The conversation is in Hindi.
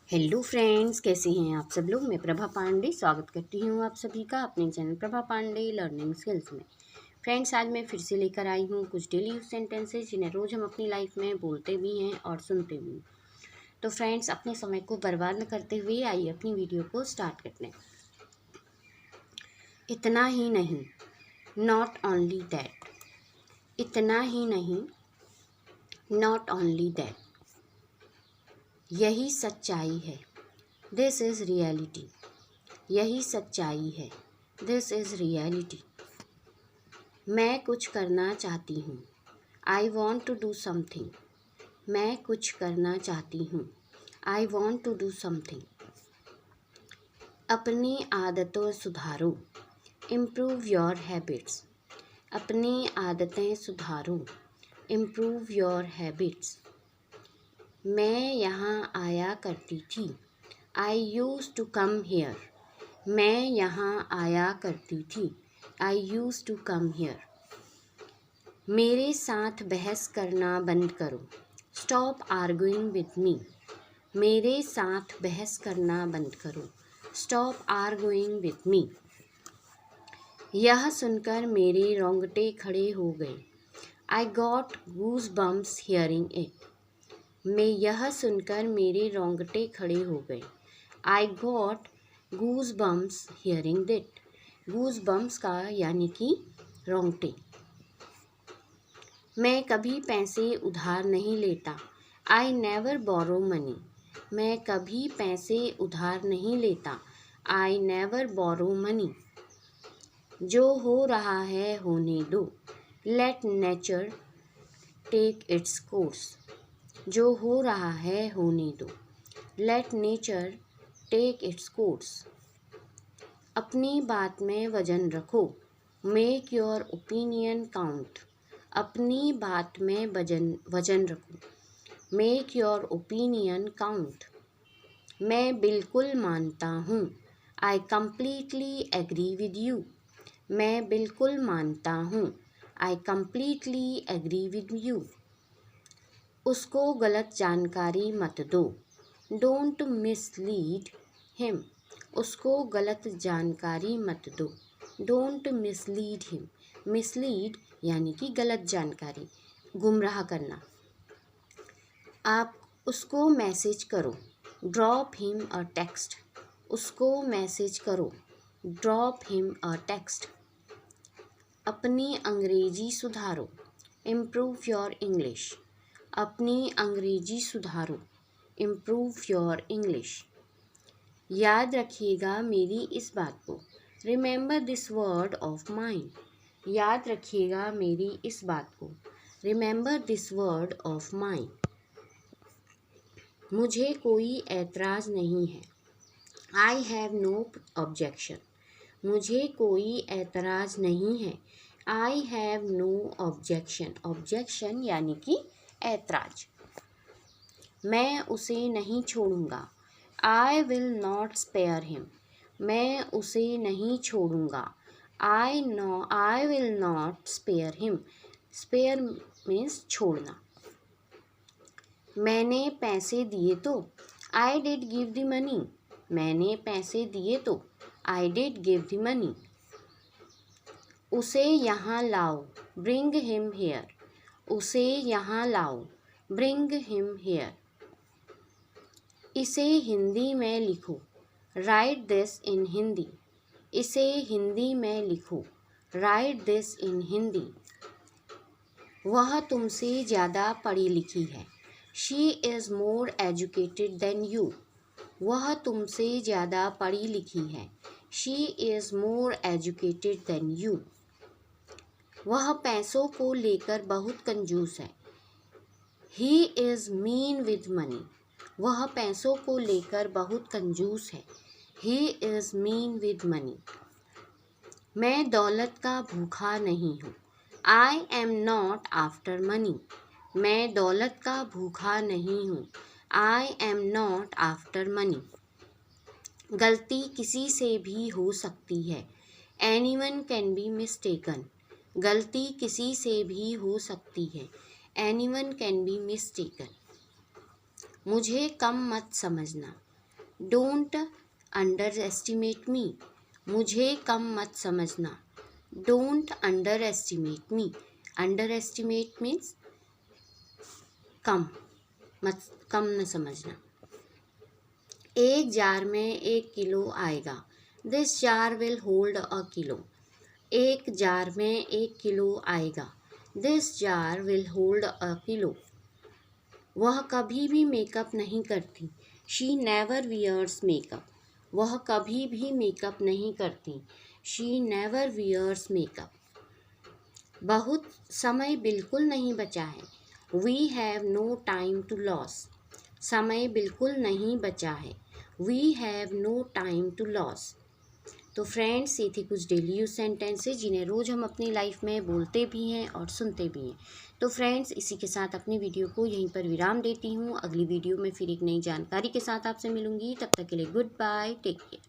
हेलो फ्रेंड्स, कैसे हैं आप सब लोग। मैं प्रभा पांडे स्वागत करती हूँ आप सभी का अपने channel Prabha Pandey learning skills में। फ्रेंड्स, आज मैं फिर से लेकर आई हूँ कुछ डेली यूज सेंटेंसेस जिन्हें रोज़ हम अपनी लाइफ में बोलते भी हैं और सुनते भी हैं। तो फ्रेंड्स, अपने समय को बर्बाद न करते हुए आइए अपनी वीडियो को स्टार्ट कर लें। इतना ही नहीं, नॉट ओनली दैट। इतना ही नहीं, नॉट ओनली दैट। यही सच्चाई है, दिस इज़ रियलिटी। यही सच्चाई है, दिस इज़ रियलिटी। मैं कुछ करना चाहती हूँ, I want to do something. मैं कुछ करना चाहती हूँ, I want to do something. अपनी आदतों सुधारो, इम्प्रूव योर हैबिट्स। अपनी आदतें सुधारो, इम्प्रूव योर हैबिट्स। मैं यहाँ आया करती थी, आई यूज़ टू कम हेयर। मैं यहाँ आया करती थी, आई यूज़ टू कम हेयर। मेरे साथ बहस करना बंद करो, स्टॉप आर्गुइंग विथ मी। मेरे साथ बहस करना बंद करो, स्टॉप आर्गुइंग विथ मी। यह सुनकर मेरे रोंगटे खड़े हो गए, I got goose bumps hearing it. मैं यह सुनकर मेरे रोंगटे खड़े हो गए, I got goose bumps hearing it. Goose bumps का यानी कि रोंगटे। मैं कभी पैसे उधार नहीं लेता, आई नेवर बोरो मनी। मैं कभी पैसे उधार नहीं लेता, आई नेवर बोरो मनी। जो हो रहा है होने दो, let nature take its course. जो हो रहा है होने दो, let nature take its course. अपनी बात में वजन रखो, मेक योर ओपिनियन काउंट। अपनी बात में वजन रखो, मेक योर ओपिनियन काउंट। मैं बिल्कुल मानता हूँ, I completely agree with you. मैं बिल्कुल मानता हूँ, I completely agree with you. उसको गलत जानकारी मत दो, डोंट मिसलीड हिम। उसको गलत जानकारी मत दो, डोंट मिसलीड हिम। मिसलीड यानी कि गलत जानकारी, गुमराह करना। आप उसको मैसेज करो, ड्रॉप हिम अ टेक्स्ट। उसको मैसेज करो, ड्रॉप हिम अ टेक्स्ट। अपनी अंग्रेजी सुधारो, इम्प्रूव योर इंग्लिश। अपनी अंग्रेजी सुधारो, इम्प्रूव योर इंग्लिश। याद रखिएगा मेरी इस बात को, remember this word of mine. याद रखिएगा मेरी इस बात को, remember this word of mine. मुझे कोई ऐतराज़ नहीं है, आई हैव नो ऑब्जेक्शन। मुझे कोई ऐतराज़ नहीं है, I have no objection. Objection यानी कि ऐतराज़। मैं उसे नहीं छोड़ूंगा, I will not spare him. मैं उसे नहीं छोड़ूंगा, I will not spare him. Spare means छोड़ना। मैंने पैसे दिए तो, I did give the money. मैंने पैसे दिए तो, I did give the money. उसे यहाँ लाओ, ब्रिंग हिम हेयर। उसे यहाँ लाओ, ब्रिंग हिम हेयर। इसे हिंदी में लिखो, राइट दिस इन हिंदी। इसे हिंदी में लिखो, राइट दिस इन हिंदी। वह तुमसे ज़्यादा पढ़ी लिखी है, she is more educated then you. वह तुमसे ज़्यादा पढ़ी लिखी है, she is more educated then you. वह पैसों को लेकर बहुत कंजूस है, he is mean with money. वह पैसों को लेकर बहुत कंजूस है, he is mean with money. मैं दौलत का भूखा नहीं हूँ, I am not after money. मैं दौलत का भूखा नहीं हूँ, I am not after money. गलती किसी से भी हो सकती है, एनीवन कैन बी मिस्टेकन। गलती किसी से भी हो सकती है, एनीवन कैन बी मिस्टेकन। मुझे कम मत समझना, डोंट अंडर एस्टिमेट मी, मुझे कम मत समझना। Don't underestimate me, underestimate means कम न समझना। एक जार में 1 किलो आएगा, this jar will hold a kilo. एक जार में 1 किलो आएगा, this jar will hold a kilo. वह कभी भी मेकअप नहीं करती, शी नेवर वियर्स मेकअप। वह कभी भी मेकअप नहीं करती, शी नेवर वियर्स मेकअप। बहुत समय बिल्कुल नहीं बचा है, we have no time to loss. समय बिल्कुल नहीं बचा है, we have no time to loss. तो फ्रेंड्स, ये थे कुछ डेली यूज सेंटेंसेस जिन्हें रोज़ हम अपनी लाइफ में बोलते भी हैं और सुनते भी हैं। तो फ्रेंड्स, इसी के साथ अपनी वीडियो को यहीं पर विराम देती हूँ। अगली वीडियो में फिर एक नई जानकारी के साथ आपसे मिलूंगी। तब तक के लिए गुड बाय, टेक केयर।